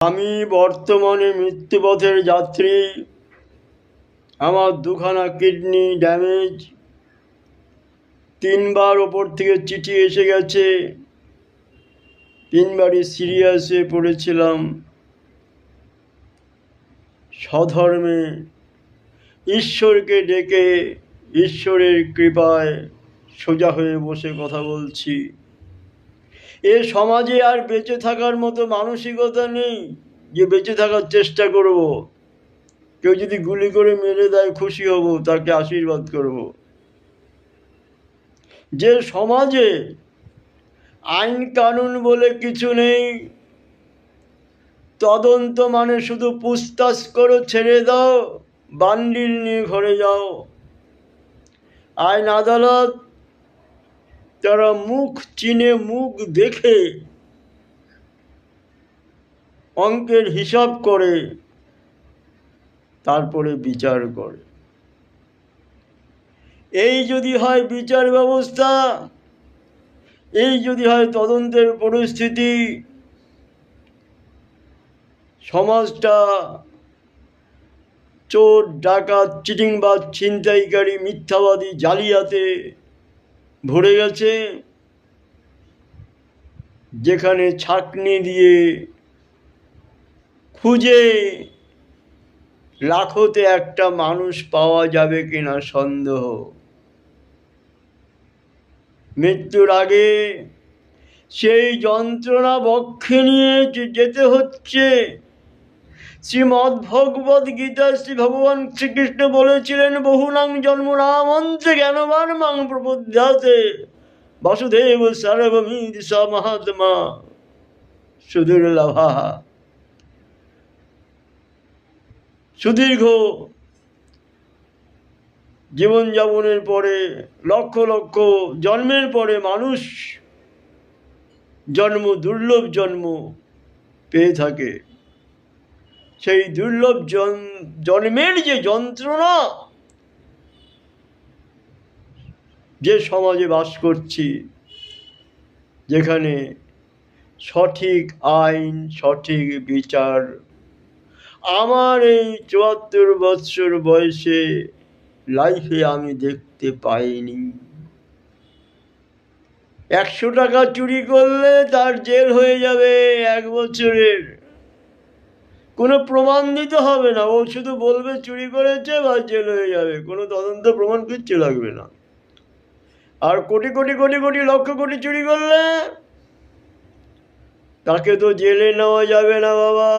আমি বর্তমানে মৃত্যুপথের যাত্রী। আমার দুখানা কিডনি ড্যামেজ। 3বার ওপর থেকে চিঠি এসে গেছে। 3বারই সিরিয়াসে পড়েছিলাম। সধর্মে ঈশ্বরকে ডেকে ঈশ্বরের কৃপায় সোজা হয়ে বসে কথা বলছি। এ সমাজে আর বেঁচে থাকার মতো মানসিকতা নেই যে বেঁচে থাকার চেষ্টা করব। কেউ যদি গুলি করে মেরে দেয় খুশি হব, তাকে আশীর্বাদ করব। যে সমাজে আইন কানুন বলে কিছু নেই, তদন্ত মানে শুধু পুছতাছ করো, ছেড়ে দাও, বান্ডিল নিয়ে ঘরে যাও। আইন আদালত তারা মুখ চিনে মুখ দেখে অঙ্কের হিসাব করে তারপরে বিচার করে। এই যদি হয় বিচার ব্যবস্থা, এই যদি হয় তদন্তের পরিস্থিতি, সমাজটা চোর, ডাকাত, চিটিংবাজ, ছিনতাইকারী, মিথ্যাবাদী, জালিয়াতে ভরে গেছে। যেখানে ছাঁকনি দিয়ে খুঁজে লাখোতে একটা মানুষ পাওয়া যাবে কিনা সন্দেহ। মৃত্যুর আগে সেই যন্ত্রণা বক্ষে নিয়ে যেতে হচ্ছে। শ্রীমদ্ ভগবদ গীতায় শ্রী ভগবান শ্রীকৃষ্ণ বলেছিলেন, বহুনাং জন্মনামন্তে জ্ঞানবান মাং প্রপদ্যাতে বাসুদেব সর্বমিতি স মহাত্মা সুদুর্লভা। সুদীর্ঘ জীবনযাপনের পরে, লক্ষ লক্ষ জন্মের পরে মানুষ জন্ম, দুর্লভ জন্ম পেয়ে থাকে। সেই দুর্লভ জন্মের যে যন্ত্রণা, যে সমাজে বাস করছি, যেখানে সঠিক আইন, সঠিক বিচার আমার এই 74 বৎসর বয়সে লাইফে আমি দেখতে পাইনি। 100 টাকা চুরি করলে তার জেল হয়ে যাবে 1 বছরের। কোনো প্রমাণ দিতে হবে না, ও শুধু বলবে চুরি করেছে বা জেল হয়ে যাবে। কোনো তদন্ত প্রমাণ কিচ্ছু লাগবে না। আর কোটি কোটি কোটি কোটি লক্ষ কোটি চুরি করলে তাকে তো জেলে নেওয়া যাবে না বাবা।